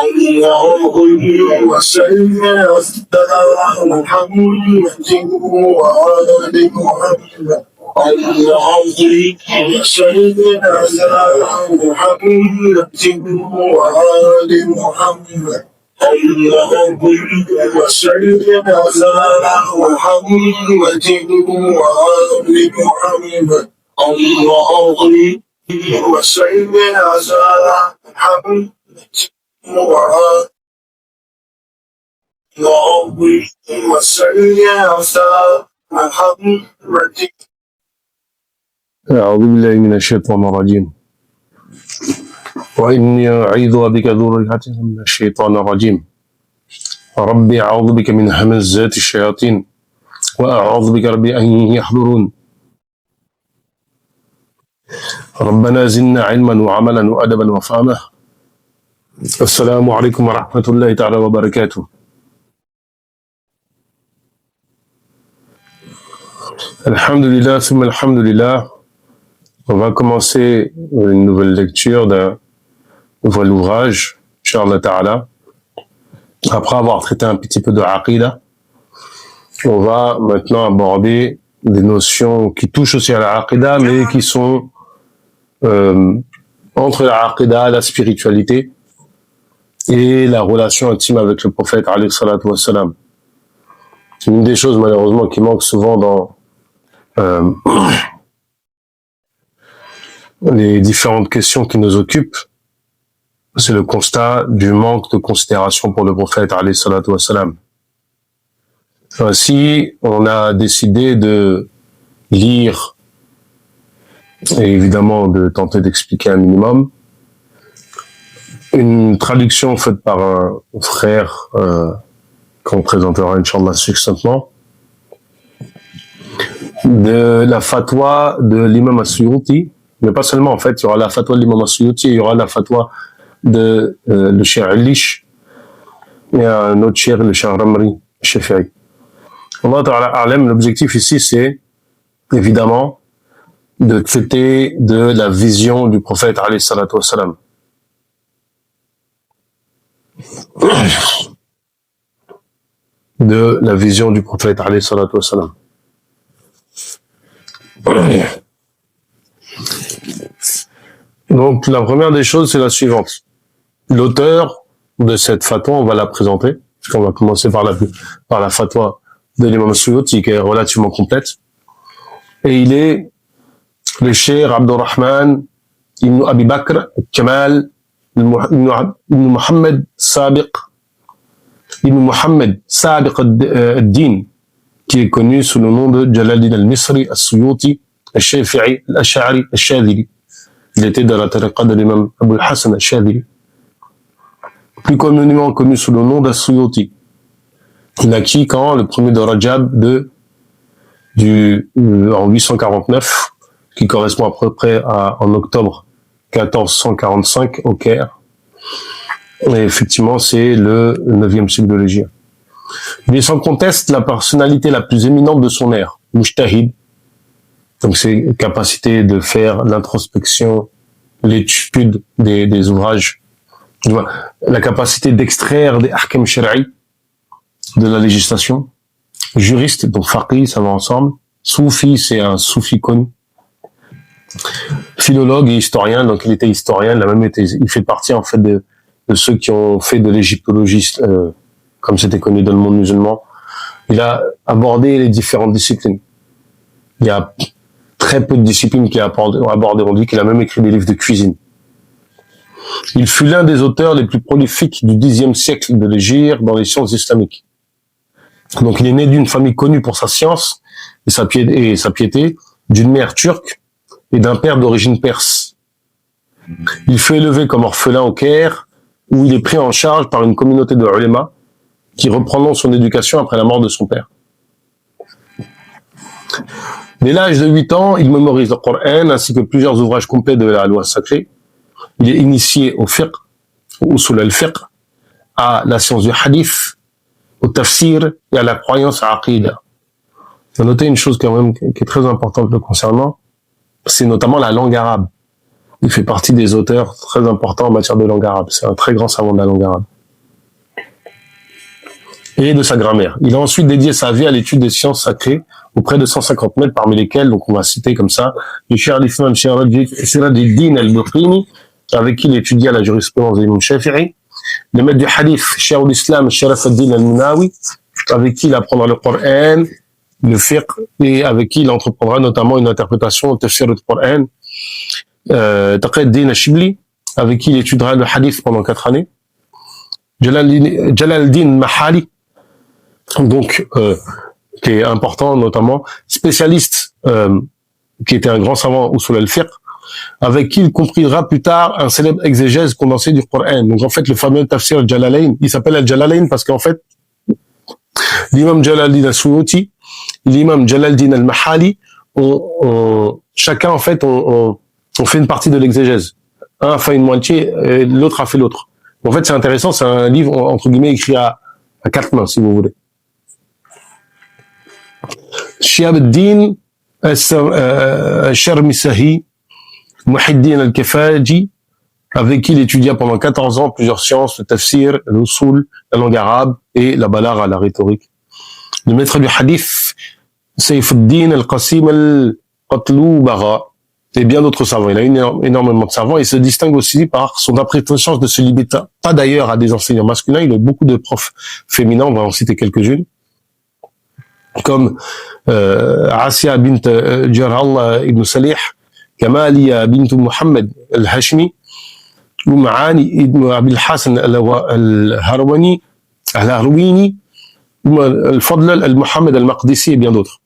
اللهم صل على محمد وآل محمد. اللهم صل على محمد وآل محمد. اللهم صل على محمد وآل محمد. اللهم صل على محمد وآل. اللهم صل على محمد. أعوذ بالله من الشيطان الرجيم وإني أعيذها بك ذريتها من الشيطان الرجيم ربي أعوذ بك من همزات الشياطين وأعوذ بك ربي أن يحضرون ربنا زدنا علما وعملا وأدبا وفهما. السلام عليكم ورحمة الله تعالى وبركاته. Alhamdulillah, thumma alhamdulillah. On va commencer une nouvelle lecture d'un nouvel ouvrage, Inch'Allah Ta'ala. Après avoir traité un petit peu de Aqidah, on va maintenant aborder des notions qui touchent aussi à la Aqidah, mais qui sont entre la Aqidah, la spiritualité et la relation intime avec le prophète alayhi salatu wassalam. C'est une des choses malheureusement qui manque souvent dans les différentes questions qui nous occupent. C'est le constat du manque de considération pour le prophète alayhi salatu wassalam. Ainsi, on a décidé de lire et évidemment de tenter d'expliquer un minimum une traduction faite par un frère qu'on présentera Inch'Allah succinctement de la fatwa de l'imam As-Suyuti, mais pas seulement en fait, il y aura la fatwa de l'imam As-Suyuti, il y aura la fatwa de le Cheikh Alish et un autre Cheikh, le Cheikh Ramri Shafi'i. Allah Ta'ala A'lam, l'objectif ici c'est évidemment de traiter de la vision du prophète alayhi salatu wassalam. De la vision du prophète alayhi salatu wassalam. Donc la première des choses c'est la suivante. L'auteur de cette fatwa, on va la présenter, puisqu'on va commencer par la fatwa de l'imam Suyuti qui est relativement complète. Et il est le Cheikh Abdurrahman ibn Abi Bakr Kamal ibn Muhammad Sabiq al-Din, qui est connu sous le nom de Jalaluddin al-Misri al-Suyuti al-Shafi'i al-Ash'ari al-Shadhili. Il était de la tariqa de l'imam Abu al-Hassan al-Shadhili, plus communément connu sous le nom d'As-Suyuti. Il naquit quand? Le 1er de Rajab en 849, qui correspond à peu près en octobre 1445 au Caire. Et effectivement, c'est le 9e siècle de l'Hégire. Il est sans conteste la personnalité la plus éminente de son ère, Mujtahid. Donc ses capacités de faire l'introspection, l'étude des ouvrages, la capacité d'extraire des ahkam shar'i, de la législation. Juriste, donc faqih, ça va ensemble. Soufi, c'est un soufi connu. Philologue et historien, donc il était historien, il fait partie en fait de ceux qui ont fait de l'égyptologie, comme c'était connu dans le monde musulman. Il a abordé les différentes disciplines. Il y a très peu de disciplines qu'il a abordé. On dit qu'il a même écrit des livres de cuisine. Il fut l'un des auteurs les plus prolifiques du Xe siècle de l'Hégire dans les sciences islamiques. Donc il est né d'une famille connue pour sa science et sa piété, d'une mère turque et d'un père d'origine perse. Il fut élevé comme orphelin au Caire, où il est pris en charge par une communauté de ulama qui reprendront son éducation après la mort de son père. Dès l'âge de 8 ans, il mémorise le Coran ainsi que plusieurs ouvrages complets de la loi sacrée. Il est initié au fiqh, au usul al-fiqh, à la science du hadith, au tafsir et à la croyance à aqidah. Il faut noter une chose quand même qui est très importante le concernant, c'est notamment la langue arabe. Il fait partie des auteurs très importants en matière de langue arabe. C'est un très grand savant de la langue arabe. et de sa grammaire. Il a ensuite dédié sa vie à l'étude des sciences sacrées auprès de 150 maîtres, parmi lesquels, donc on va citer comme ça, le Cheikh al-Islam Sirajuddin al-Bukhari, avec qui il étudia la jurisprudence de l'imam Shafi'i, le maître du hadith, Cheikh al-Islam Sharaf al-Din al-Munawi, avec qui il apprendra le Coran, le fiqh, et avec qui il entreprendra notamment une interprétation au tafsir du Coran, Taqi al-Din al-Shibli, avec qui il étudiera le hadith pendant 4 années, Jalal al-Din Mahali, donc qui est important notamment, spécialiste, qui était un grand savant usul al-fiqh, avec qui il comprirra plus tard un célèbre exégèse condensé du Coran. Donc en fait, le fameux tafsir Jalalayn, il s'appelle al-Jalalayn parce qu'en fait, l'imam Jalaluddin al-Suyuti, l'imam Jalal-Din al-Mahali, chacun en fait, on fait une partie de l'exégèse. Un a fait une moitié, et l'autre a fait l'autre. En fait, c'est intéressant, c'est un livre, entre guillemets, écrit à 4 mains, si vous voulez. Shihab al-Din al-Sharmisahi, Muhiddin al-Kafaji, avec qui il étudia pendant 14 ans plusieurs sciences, le tafsir, l'usul, la langue arabe et la balara, la rhétorique. Le maître du hadith, Sayfuddin al-Qasim al-Qatlubagha, et bien d'autres savants. Il a énormément de savants et se distingue aussi par son appréciation de se limiter pas d'ailleurs à des enseignants masculins. Il a beaucoup de profs féminins, on va en citer quelques-unes, comme Asya bint Jarhal ibn Salih, Kamaliya bint Muhammad al-Hashmi, Maani ibn Abil Hassan al-Harwini, al-Fadl al-Muhammad al-Maqdisi et bien d'autres.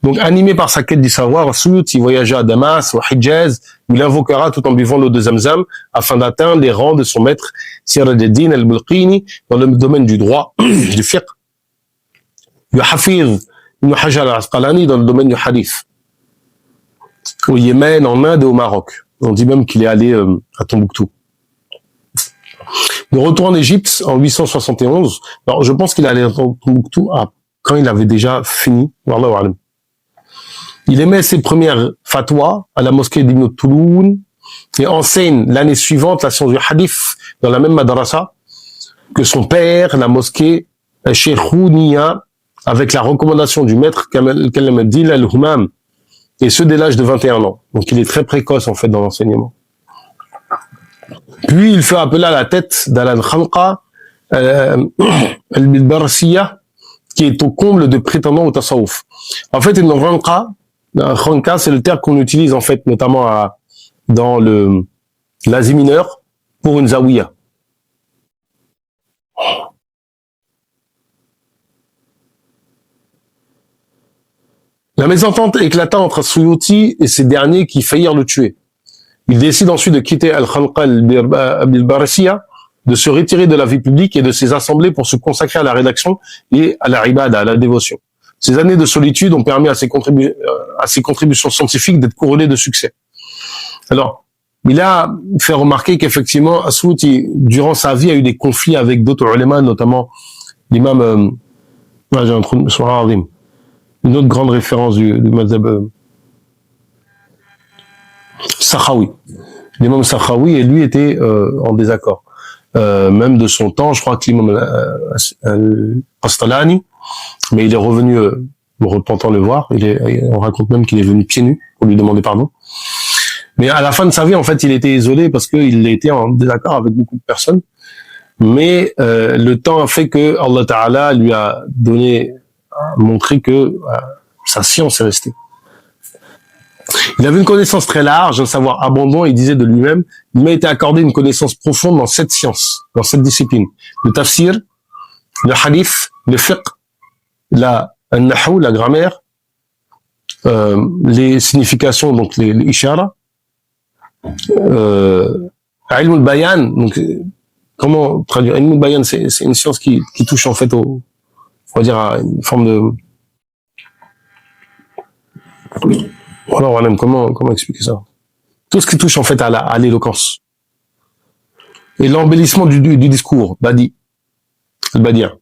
Donc, animé par sa quête du savoir, Suyuti voyagea à Damas, au Hijaz, où il invoquera tout en buvant l'eau de Zamzam, afin d'atteindre les rangs de son maître, Sirajuddin al-Bulqini, dans le domaine du droit, du fiqh. Le Hafiz ibn Hajar al-Asqalani, dans le domaine du hadith. Au Yémen, en Inde et au Maroc. On dit même qu'il est allé à Tombouctou. De retour en Égypte, en 871, alors je pense qu'il est allé à Tombouctou quand il avait déjà fini, Wallahu a'lam. Il émet ses premières fatwas à la mosquée d'Ibn Touloun et enseigne l'année suivante la science du hadith dans la même madrasa que son père, la mosquée Cheikhouniya, avec la recommandation du maître Kalamuddin al-Humam, et ce dès l'âge de 21 ans. Donc il est très précoce en fait dans l'enseignement. Puis il fait appeler à la tête d'Alan Khamqa al-Bilbarsiya, qui est au comble de prétendants au tasawuf. En fait, une Khanqa, c'est le terme qu'on utilise en fait notamment dans l'Asie mineure pour une zawiya. La mésentente éclata entre Suyuti et ces derniers qui faillirent le tuer. Il décide ensuite de quitter Al-Khanqa al-Bilbarsiya, de se retirer de la vie publique et de ses assemblées pour se consacrer à la rédaction et à la ibada, à la dévotion. Ces années de solitude ont permis à ses contributions scientifiques d'être couronnées de succès. Alors, il a fait remarquer qu'effectivement, Suyuti, durant sa vie, a eu des conflits avec d'autres ulémas, notamment l'imam, j'ai un trou, une autre grande référence du mazhab Sakhawi. L'imam Sakhawi et lui étaient en désaccord. Même de son temps, je crois que l'imam Al-Qastalani, mais il est revenu repentant le voir. On raconte même qu'il est venu pieds nus pour lui demander pardon. Mais à la fin de sa vie, en fait, il était isolé parce qu'il était en désaccord avec beaucoup de personnes. Mais le temps a fait que Allah Ta'ala lui a montré que sa science est restée. Il avait une connaissance très large, un savoir abondant, et il disait de lui-même, il m'a été accordé une connaissance profonde dans cette science, dans cette discipline. Le tafsir, le hadith, le fiqh, la nahou, la grammaire, les significations, donc les ishara, ilm al-bayan, donc comment traduire? Ilm al-bayan, c'est une science qui touche en fait on va dire à une forme de, voilà, comment expliquer ça? Tout ce qui touche en fait à l'éloquence. Et l'embellissement du discours, Badi, al-Badia.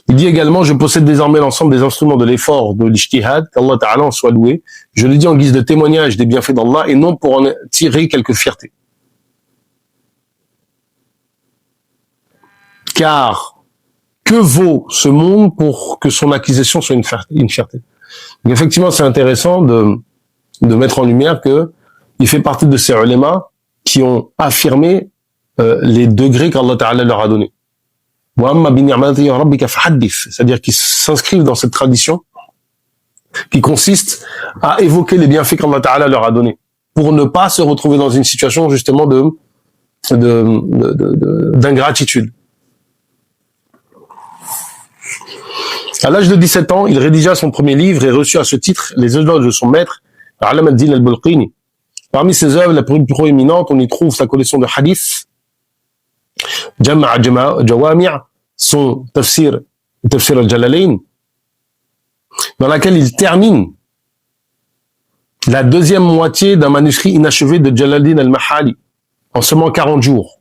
Il dit également, je possède désormais l'ensemble des instruments de l'effort de l'ijtihad, qu'Allah Ta'ala en soit loué. Je le dis en guise de témoignage des bienfaits d'Allah et non pour en tirer quelque fierté. Car que vaut ce monde pour que son acquisition soit une fierté. Donc effectivement, c'est intéressant de mettre en lumière que il fait partie de ces ulémas qui ont affirmé les degrés qu'Allah Ta'ala leur a donnés. C'est-à-dire qu'ils s'inscrivent dans cette tradition qui consiste à évoquer les bienfaits qu'Allah Ta'ala leur a donnés pour ne pas se retrouver dans une situation justement d'ingratitude. À l'âge de 17 ans, il rédigea son premier livre et reçut à ce titre les éloges de son maître, Alam al-Din al-Bulqini. Parmi ses œuvres, la plus proéminente, on y trouve sa collection de hadiths, Jama'a Jawami', son tafsir al-Jalalayn, dans laquelle il termine la deuxième moitié d'un manuscrit inachevé de Jalaluddin al-Mahali, en seulement 40 jours.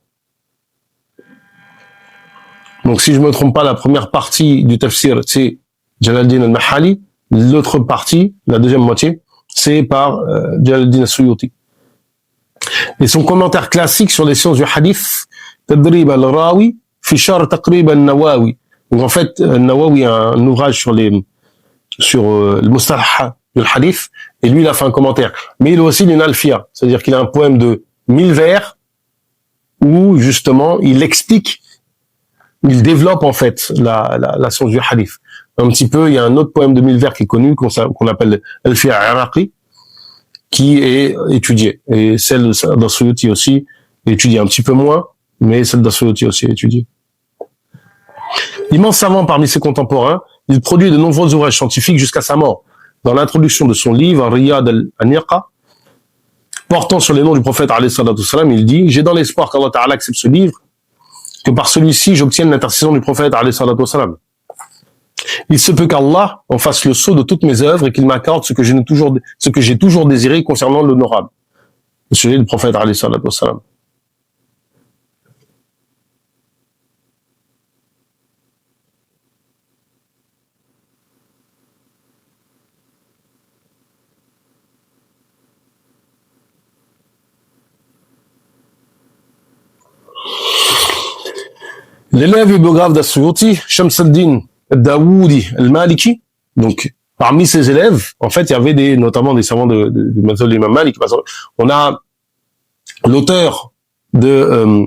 Donc, si je me trompe pas, la première partie du tafsir, c'est Jalaluddin al-Mahali. L'autre partie, la deuxième moitié, c'est par Jalaluddin al-Suyuti. Et son commentaire classique sur les sciences du hadith, Tadrib al-Rawi, fi Sharh Taqrib al-Nawawi. Donc, en fait, al-Nawawi a un ouvrage sur le mustalah du hadith, et lui, il a fait un commentaire. Mais il a aussi une alfia, c'est-à-dire qu'il a un poème de 1000 vers, où, justement, il explique, il développe, en fait, la science du hadith. Un petit peu, il y a un autre poème de 1000 vers qui est connu, qu'on appelle Alfia Iraqi, qui est étudiée. Et celle d'As-Suyuti aussi est étudiée un petit peu moins, mais celle d'As-Suyuti aussi est étudiée. Immense savant parmi ses contemporains, il produit de nombreux ouvrages scientifiques jusqu'à sa mort. Dans l'introduction de son livre, Riyad al-Aniqa, portant sur les noms du prophète, alayhi salatu wassalam, il dit « J'ai dans l'espoir qu'Allah Ta'ala accepte ce livre, que par celui-ci, j'obtienne l'intercession du prophète, alayhi salatu wassalam. Il se peut qu'Allah en fasse le sceau de toutes mes œuvres et qu'il m'accorde ce que j'ai toujours désiré concernant l'honorable. » Le sujet du prophète, alayhi salatu wassalam. L'élève et biographe d'As-Suyuti, Shams al-Din al-Dawoudi al-Maliki, donc parmi ses élèves, en fait, il y avait notamment des savants du mazhab de l'imam Malik. On a l'auteur de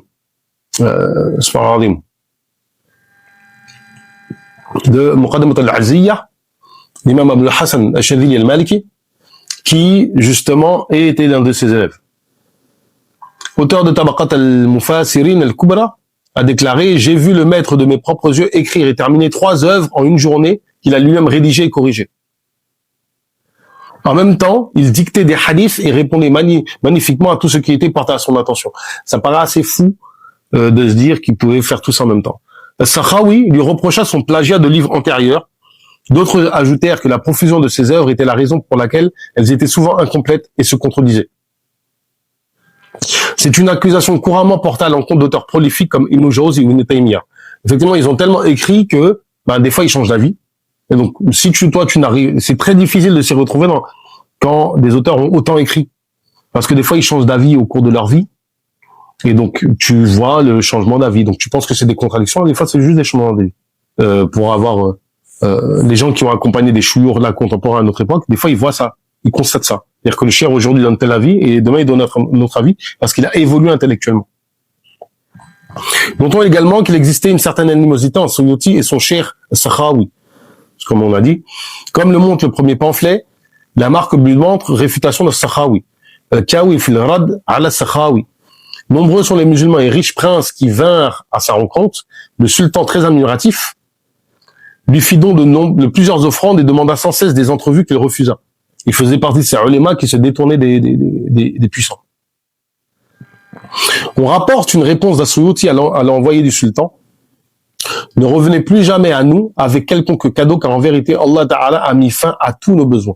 Muqaddamat al-Aziyya, l'imam Abul Hassan al-Shadhili al-Maliki, qui justement était l'un de ses élèves. Auteur de Tabaqat al-Mufassirin al-Kubra, a déclaré « J'ai vu le maître de mes propres yeux écrire et terminer 3 œuvres en une journée qu'il a lui-même rédigées et corrigées. » En même temps, il dictait des hadiths et répondait magnifiquement à tout ce qui était porté à son attention. Ça paraît assez fou de se dire qu'il pouvait faire tout ça en même temps. Sakhawi lui reprocha son plagiat de livres antérieurs. D'autres ajoutèrent que la profusion de ses œuvres était la raison pour laquelle elles étaient souvent incomplètes et se contredisaient. C'est une accusation couramment portée à l'encontre d'auteurs prolifiques comme Ibn Jawzi ou Ibn Taymiyyah. Effectivement, ils ont tellement écrit que, des fois, ils changent d'avis. Et donc, si tu n'arrives, c'est très difficile de s'y retrouver quand des auteurs ont autant écrit. Parce que des fois, ils changent d'avis au cours de leur vie. Et donc, tu vois le changement d'avis. Donc, tu penses que c'est des contradictions. Et des fois, c'est juste des changements d'avis. Pour avoir, les gens qui ont accompagné des chouyours là contemporains à notre époque, des fois, ils voient ça. Ils constatent ça. C'est-à-dire que le cher aujourd'hui donne tel avis et demain il donne notre avis parce qu'il a évolué intellectuellement. Notons également qu'il existait une certaine animosité entre Suyuti et son cher Sakhawi. Comme on a dit, comme le montre le premier pamphlet, la marque lui montre réfutation de Sakhawi. Kawi fil rad ala Sakhawi. Nombreux sont les musulmans et riches princes qui vinrent à sa rencontre. Le sultan, très admiratif, lui fit don de plusieurs offrandes et demanda sans cesse des entrevues qu'il refusa. Il faisait partie de ces ulémas qui se détournaient des puissants. On rapporte une réponse d'As-Suyuti à l'envoyé du sultan. Ne revenez plus jamais à nous avec quelconque cadeau, car en vérité, Allah Ta'ala a mis fin à tous nos besoins.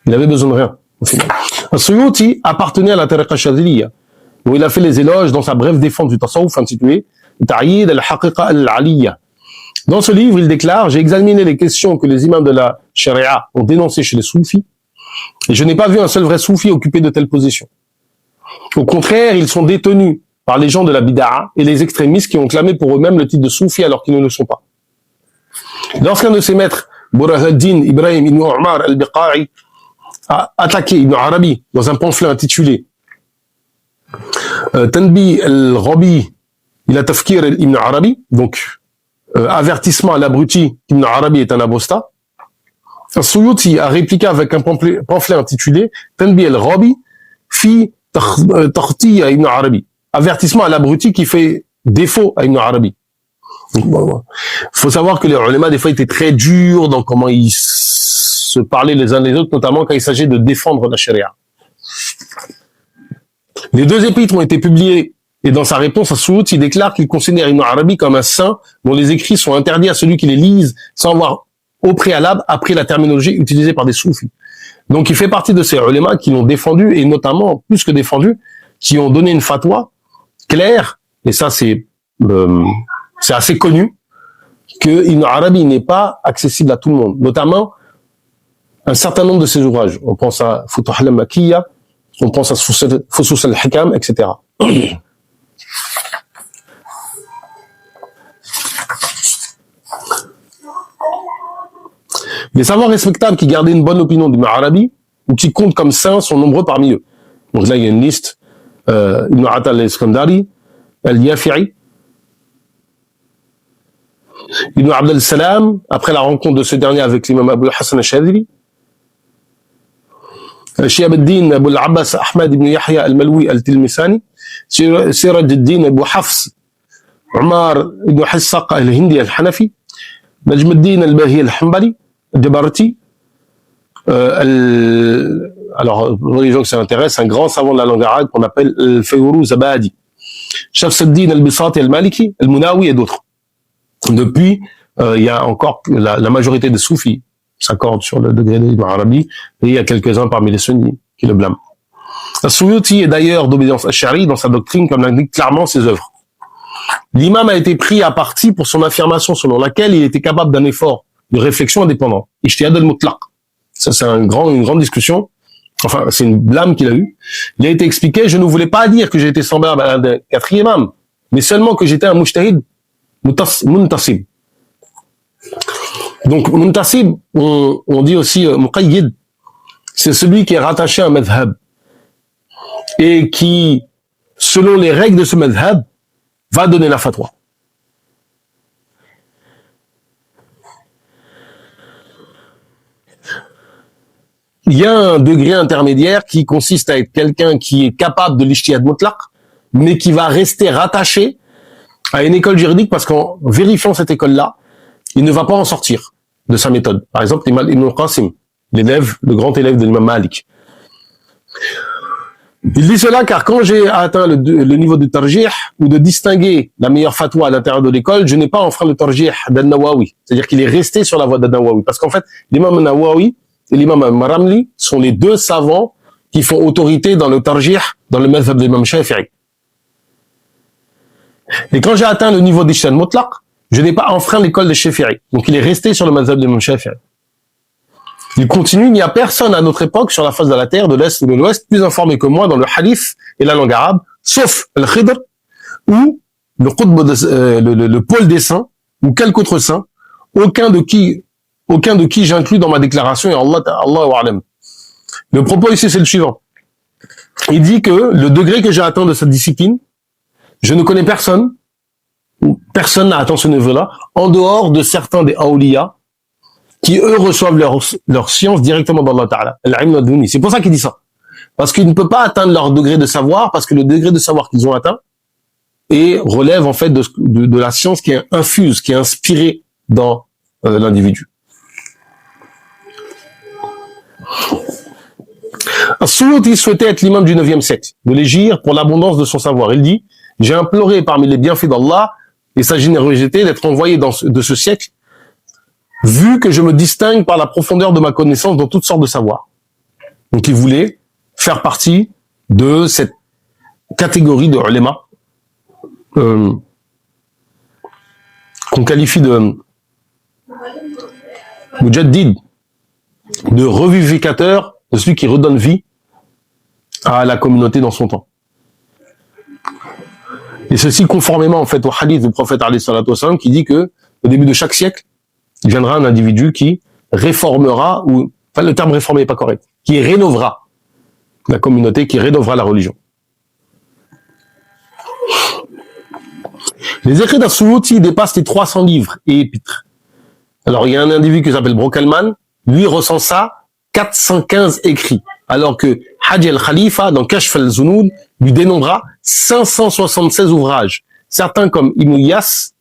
Il avait besoin de rien, au final. As-Suyuti appartenait à la Tariqa Shadhiliya, où il a fait les éloges dans sa brève défense du tasawwuf intitulée Ta'yid al-Haqiqa al-Aliyya. Dans ce livre, il déclare « J'ai examiné les questions que les imams de la Sharia ont dénoncées chez les soufis, et je n'ai pas vu un seul vrai soufi occuper de telles positions. Au contraire, ils sont détenus par les gens de la bid'a et les extrémistes qui ont clamé pour eux-mêmes le titre de soufi alors qu'ils ne le sont pas. Lorsqu'un de ses maîtres, Burhanuddin Ibrahim ibn Umar al-Biqa'i, a attaqué Ibn Arabi dans un pamphlet intitulé Tanbi al-Rabi ila Tafkir ibn Arabi, donc avertissement à l'abruti qu'Ibn Arabi est un apostat, Suyuti a répliqué avec un pamphlet intitulé Tanbi al-Rabi fi Takhtiya ibn Arabi, avertissement à l'abruti qui fait défaut à Ibn Arabi. Il faut savoir que les ulama des fois étaient très durs dans comment ils se parlaient les uns les autres, notamment quand il s'agit de défendre la charia. Les deux épîtres ont été publiés et dans sa réponse à Suyuti, il déclare qu'il considère Ibn Arabi comme un saint dont les écrits sont interdits à celui qui les lise sans avoir au préalable appris la terminologie utilisée par des soufis. Donc il fait partie de ces ulama qui l'ont défendu et notamment, plus que défendu, qui ont donné une fatwa claire, et ça c'est assez connu, que Ibn Arabi n'est pas accessible à tout le monde, notamment un certain nombre de ses ouvrages. On pense à Futuh al-Makkiyya, on pense à Fusus al-Hikam, etc. Les savants respectables qui gardaient une bonne opinion d'Ibn Arabi ou qui comptent comme saints sont nombreux parmi eux. Donc là, il y a une liste. Ibn Atal al-Iskandari, al-Yafi'i, Ibn Abd al-Salam, après la rencontre de ce dernier avec l'imam Abu Hassan al-Shadhili, Shihab al-Din Abu al-Abbas Ahmad ibn Yahya al-Malwi al-Tilmisani, Siraj al-Din Abu Hafs, Umar ibn Hissaq al-Hindi al-Hanafi, Najm al-Din al-Bahi al-Hanbali, al-Jabarti, alors, pour les gens que ça intéresse, un grand savant de la langue arabe qu'on appelle al-Fayrouz Abadi, Shafs al-Din al-Bisati al-Maliki, al-Munawi et d'autres. Depuis, il y a encore la majorité des soufis s'accordent sur le degré d'Ibn Arabi, et il y a quelques-uns parmi les sunnis qui le blâment. As-Suyuti est d'ailleurs d'obédience ash'ari dans sa doctrine, comme l'indiquent clairement ses œuvres. L'imam a été pris à partie pour son affirmation selon laquelle il était capable d'un effort de réflexion indépendant. Ijtihad al-mutlaq. Ça, c'est une grande discussion. Enfin, c'est une blâme qu'il a eue. Il a été expliqué, je ne voulais pas dire que j'étais semblable à un quatrième imam, mais seulement que j'étais un mujtahid muntasib. Donc, muntasib, on dit aussi muqayyid. C'est celui qui est rattaché à un madhhab et qui, selon les règles de ce madhhab, va donner la fatwa. Il y a un degré intermédiaire qui consiste à être quelqu'un qui est capable de l'ijtihad mutlaq, mais qui va rester rattaché à une école juridique parce qu'en vérifiant cette école-là, il ne va pas en sortir de sa méthode. Par exemple, l'imam Ibn al-Qasim, le grand élève de l'imam Malik. Il dit cela car quand j'ai atteint le niveau de tarjih ou de distinguer la meilleure fatwa à l'intérieur de l'école, je n'ai pas enfreint le tarjih d'An-Nawawi. C'est-à-dire qu'il est resté sur la voie d'An-Nawawi. Parce qu'en fait, l'imam Nawawi et l'imam Maramli sont les deux savants qui font autorité dans le tarjih, dans le madhhab de l'imam Shafi'i. Et quand j'ai atteint le niveau d'Ijtihad mutlaq, je n'ai pas enfreint l'école de Shafi'i. Donc il est resté sur le madhhab de l'imam Shafi'i. Il continue, il n'y a personne à notre époque sur la face de la terre, de l'Est ou de l'Ouest, plus informé que moi dans le hadith et la langue arabe, sauf Al-Khidr ou le pôle des saints ou quelque autre saint, aucun de qui j'inclus dans ma déclaration et Allah wa'alam. Le propos ici c'est le suivant. Il dit que le degré que j'ai atteint de cette discipline, je ne connais personne, ou personne n'a atteint ce niveau-là, en dehors de certains des awliya, qui eux reçoivent leur science directement d'Allah Ta'ala. C'est pour ça qu'il dit ça. Parce qu'il ne peut pas atteindre leur degré de savoir, parce que le degré de savoir qu'ils ont atteint relève en fait de la science qui est infuse, qui est inspirée dans l'individu. As-Suyuti souhaitait être l'imam du 9e siècle, de l'Égypte pour l'abondance de son savoir. Il dit, j'ai imploré parmi les bienfaits d'Allah et sa générosité d'être envoyé de ce siècle, vu que je me distingue par la profondeur de ma connaissance dans toutes sortes de savoirs. Donc il voulait faire partie de cette catégorie de ulama qu'on qualifie de mujaddid, de revivificateur, de celui qui redonne vie à la communauté dans son temps. Et ceci conformément en fait au hadith du prophète alayhi salatu wassalam qui dit que au début de chaque siècle, il viendra un individu qui réformera, ou enfin le terme réformer n'est pas correct, qui rénovera la communauté, qui rénovera la religion. Les écrits d'As-Suyuti dépassent les 300 livres et épîtres. Alors il y a un individu qui s'appelle Brokalman, lui recensa 415 écrits, alors que Haji al-Khalifa, dans Kashf al-Zunud, lui dénombrera 576 ouvrages. Certains, comme Ibn Iyas,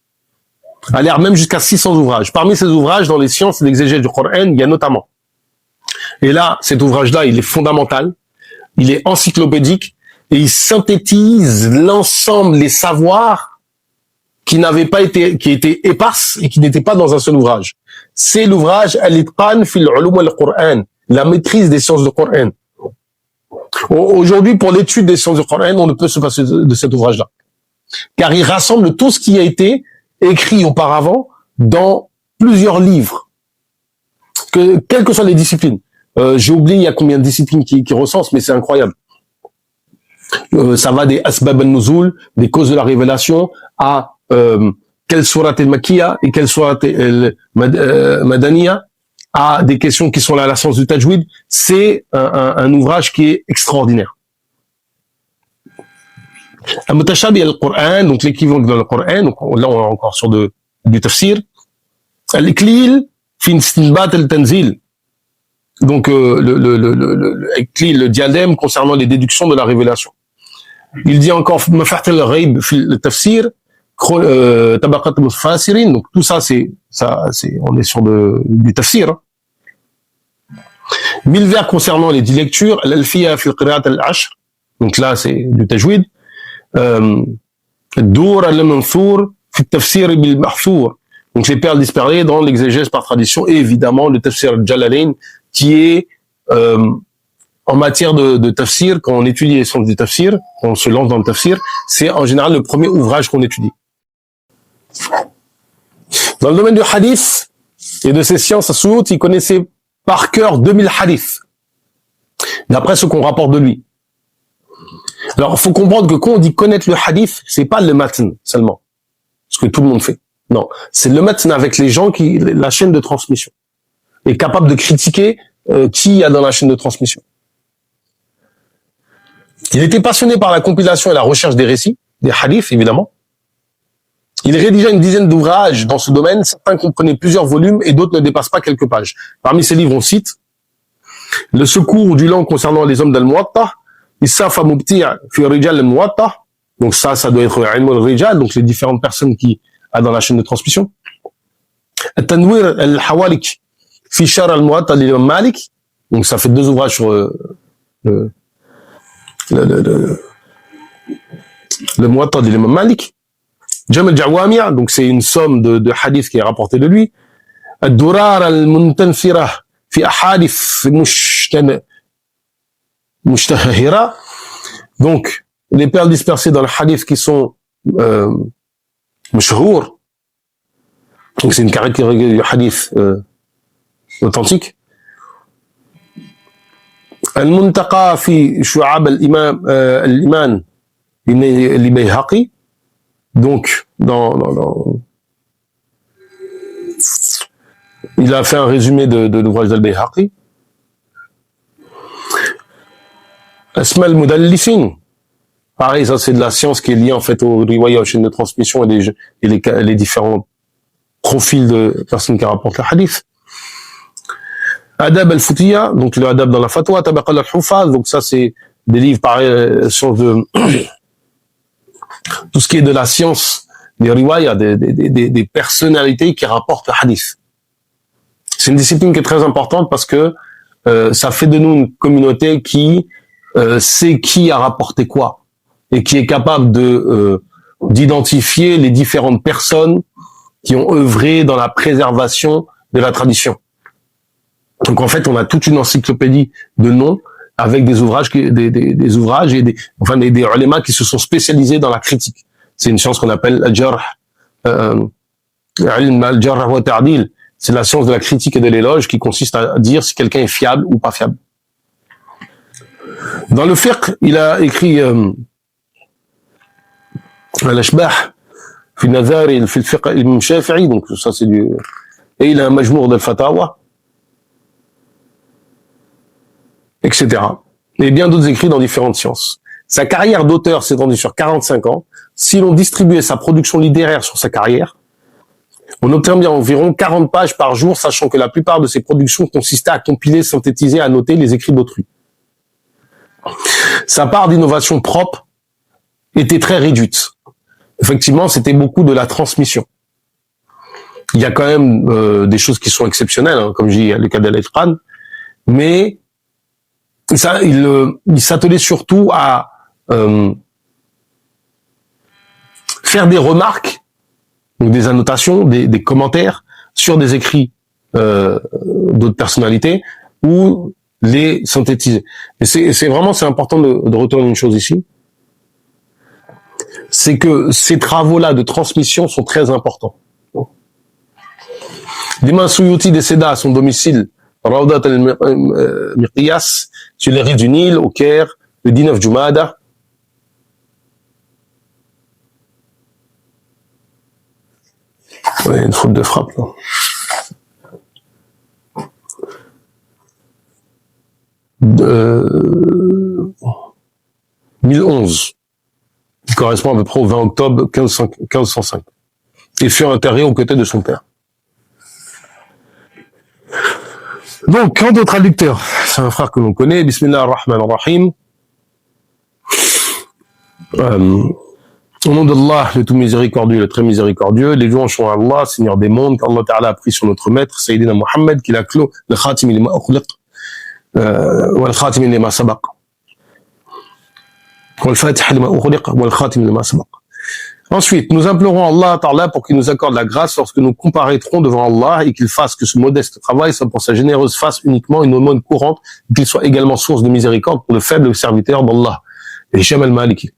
allèrent même jusqu'à 600 ouvrages. Parmi ces ouvrages, dans les sciences et l'exégèse du Coran, il y a notamment, et là, cet ouvrage-là, il est fondamental, il est encyclopédique, et il synthétise l'ensemble des savoirs qui étaient éparses et qui n'étaient pas dans un seul ouvrage. C'est l'ouvrage Al-Itqan fil Ulum al-Qur'an, la maîtrise des sciences du Coran. Aujourd'hui, pour l'étude des sciences du Coran, on ne peut se passer de cet ouvrage-là. Car il rassemble tout ce qui a été écrit auparavant dans plusieurs livres. Quelles que soient les disciplines. J'ai oublié il y a combien de disciplines qui recensent, mais c'est incroyable. Ça va des Asbab al-Nuzul, des causes de la révélation, à quelle surat al-Makkiya et quelle surat al-Madaniya, à des questions qui sont là à la science du Tajwid. C'est un ouvrage qui est extraordinaire. Al-Mutashabi al-Qur'an, donc l'équivalent dans le Coran, donc là on est encore sur du tafsir. Al-Iklil fi istinbat al-Tanzil, donc le diadème concernant les déductions de la révélation. Il dit encore Mafaht al-Ghaib fi al-Tafsir, Tabaqat al-Mufassirin, donc tout ça on est sur du tafsir. 1000 vers concernant les 10 lectures, Al-Alfiya fi al-Qira'at al-Ashr, donc là c'est du tajwid. Dour al-Mansour fi al-Tafsir bil-Mahfour, donc les perles dispersées dans l'exégèse par tradition, et évidemment le tafsir al-Jalalain, qui est en matière de tafsir, quand on étudie les sciences du tafsir, quand on se lance dans le tafsir, c'est en général le premier ouvrage qu'on étudie. Dans le domaine du hadith et de ces sciences, As-Suyuti, il connaissait par cœur 2000 hadiths, d'après ce qu'on rapporte de lui. Alors, il faut comprendre que quand on dit connaître le hadith, c'est pas le matn seulement, ce que tout le monde fait. Non, c'est le matn avec les gens la chaîne de transmission, est capable de critiquer qui y a dans la chaîne de transmission. Il était passionné par la compilation et la recherche des récits, des hadiths évidemment. Il rédigea une dizaine d'ouvrages dans ce domaine, certains comprenaient plusieurs volumes et d'autres ne dépassent pas quelques pages. Parmi ces livres, on cite Le secours du langue concernant les hommes d'Al-Muwatta, Isafa Mubti' fi Rijal Al-Muwatta, donc ça doit être Ilm al-Rijal, donc les différentes personnes qui a dans la chaîne de transmission. At-Tanwir Al-Hawalik fi Shar Al-Muwatta d'Imam Malik, donc ça fait 2 ouvrages sur le Muwatta d'Imam Malik. Jam al-Jawami', donc c'est une somme de hadiths qui est rapportée de lui. Ad-Durar al-Muntanfira fi ahadith mushtahira, donc les perles dispersées dans le hadith qui sont mashhour, donc c'est une caractéristique du hadith authentique. Al-Muntaqa fi Shu'ab al-Iman li Bayhaqi, donc il a fait un résumé de l'ouvrage d'Al-Bayhaqi. Asma al-Mudallisin, pareil, ça c'est de la science qui est liée en fait au riwaya, aux chaînes de transmission et les différents profils de personnes qui rapportent le hadith. Adab al-Futiyya, donc le adab dans la fatwa. Tabaq al-Hufaz, donc ça c'est des livres pareil, sur tout ce qui est de la science, des riwaya, des personnalités qui rapportent le hadith. C'est une discipline qui est très importante parce que ça fait de nous une communauté qui sait qui a rapporté quoi et qui est capable d'identifier les différentes personnes qui ont œuvré dans la préservation de la tradition. Donc en fait, on a toute une encyclopédie de noms avec des ouvrages, des ouvrages et des ulémas qui se sont spécialisés dans la critique. C'est une science qu'on appelle al-jarh, al-jarh wa ta'dil. C'est la science de la critique et de l'éloge qui consiste à dire si quelqu'un est fiable ou pas fiable. Dans le fiqh, il a écrit الأشباح في النذار في الفقه الإمام الشافعي, donc ça c'est du... Et il a un majmour d'al-Fatawa, etc. Et bien d'autres écrits dans différentes sciences. Sa carrière d'auteur s'étendue sur 45 ans. Si l'on distribuait sa production littéraire sur sa carrière, on obtient bien environ 40 pages par jour, sachant que la plupart de ses productions consistaient à compiler, synthétiser, à noter les écrits d'autrui. Sa part d'innovation propre était très réduite. Effectivement, c'était beaucoup de la transmission. Il y a quand même des choses qui sont exceptionnelles, hein, comme je dis, le cas d'Al-Itqan, mais ça, il s'attelait surtout à faire des remarques, donc des annotations, des commentaires sur des écrits d'autres personnalités, ou les synthétiser. Et c'est important de retourner une chose ici, c'est que ces travaux-là de transmission sont très importants. L'imam Suyuti décéda à son domicile, Rawdat al-Miqyas, sur les rives du Nil, au Caire, le 19 Jumada. Ouais, une faute de frappe, là. De 1011, qui correspond à peu près au 20 octobre 1505, et fut enterré aux côtés de son père. Donc, quant au traducteur, c'est un frère que l'on connaît, Bismillah ar-Rahman ar-Rahim. Au nom d'Allah, le tout miséricordieux, le très miséricordieux, les louanges sont à Allah, Seigneur des mondes, qu'Allah Ta'ala a pris sur notre maître, Sayyidina Muhammad, qu'il a clos le khatim lima ukhliq, wal khatim lima sabaq. Wal fatih lima ukhliq, wal khatim lima sabaq. Ensuite, nous implorons Allah Ta'ala pour qu'il nous accorde la grâce lorsque nous comparaîtrons devant Allah et qu'il fasse que ce modeste travail soit pour sa généreuse face uniquement une aumône courante et qu'il soit également source de miséricorde pour le faible serviteur d'Allah. Et Hisham al-Maliki.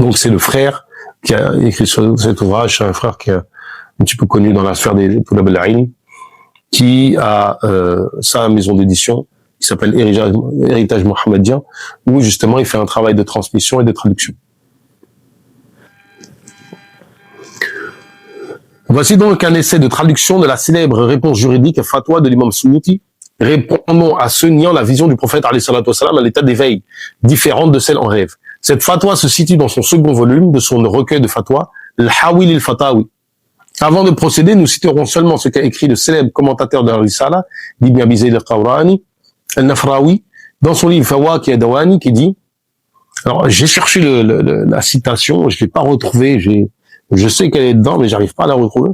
Donc c'est le frère qui a écrit cet ouvrage, c'est un frère qui est un petit peu connu dans la sphère des Tulab al-Ilm, qui a sa maison d'édition, qui s'appelle Héritage Mohammedien, où justement il fait un travail de transmission et de traduction. Voici donc un essai de traduction de la célèbre réponse juridique à fatwa de l'imam Suyuti, répondant à ceux niant la vision du prophète alayhi salatu wassalam à l'état d'éveil, différente de celle en rêve. Cette fatwa se situe dans son second volume de son recueil de fatwa, Al-Hawil al-Fatawi. Avant de procéder, nous citerons seulement ce qu'a écrit le célèbre commentateur de la Risala, Ibn Abi Zayd al-Qawrani, al-Nafrawi, dans son livre Fawaqi ad-Dawani, qui dit, alors j'ai cherché la citation, je l'ai pas retrouvée, je sais qu'elle est dedans, mais j'arrive pas à la retrouver.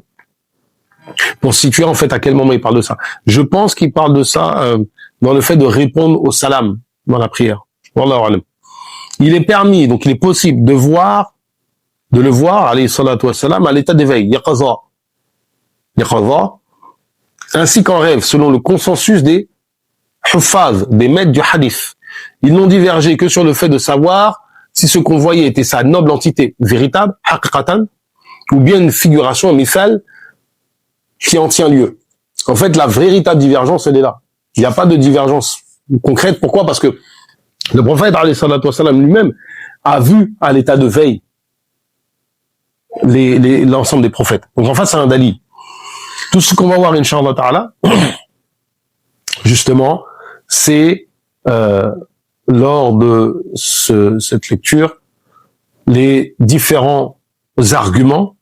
Pour situer en fait à quel moment il parle de ça. Je pense qu'il parle de ça dans le fait de répondre au salam dans la prière. Wallahu alam. Il est permis, donc il est possible de le voir, alayhi salatu wassalam, à l'état d'éveil, yaqaza, ainsi qu'en rêve, selon le consensus des huffaz, des maîtres du hadith. Ils n'ont divergé que sur le fait de savoir si ce qu'on voyait était sa noble entité véritable, haqiqatan, ou bien une figuration, un mithal, qui en tient lieu. En fait, la véritable divergence, elle est là. Il n'y a pas de divergence concrète. Pourquoi? Parce que le prophète, alayhi salatu wassalam, lui-même, a vu à l'état de veille l'ensemble des prophètes. Donc, en fait, c'est un dali. Tout ce qu'on va voir, Inch'Allah Ta'ala, justement, c'est, lors de cette lecture, les différents arguments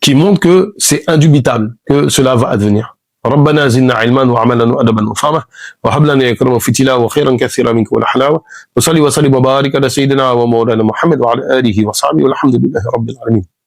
qui montrent que c'est indubitable que cela va advenir. ربنا زدنا علما وعملا وادبا وفهما وهب لنا يا كرم في تلاوه خيرا كثيرا منك والحلاوه وصلي وسلم وبارك على سيدنا ومولانا محمد وعلى اله وصحبه والحمد لله رب العالمين.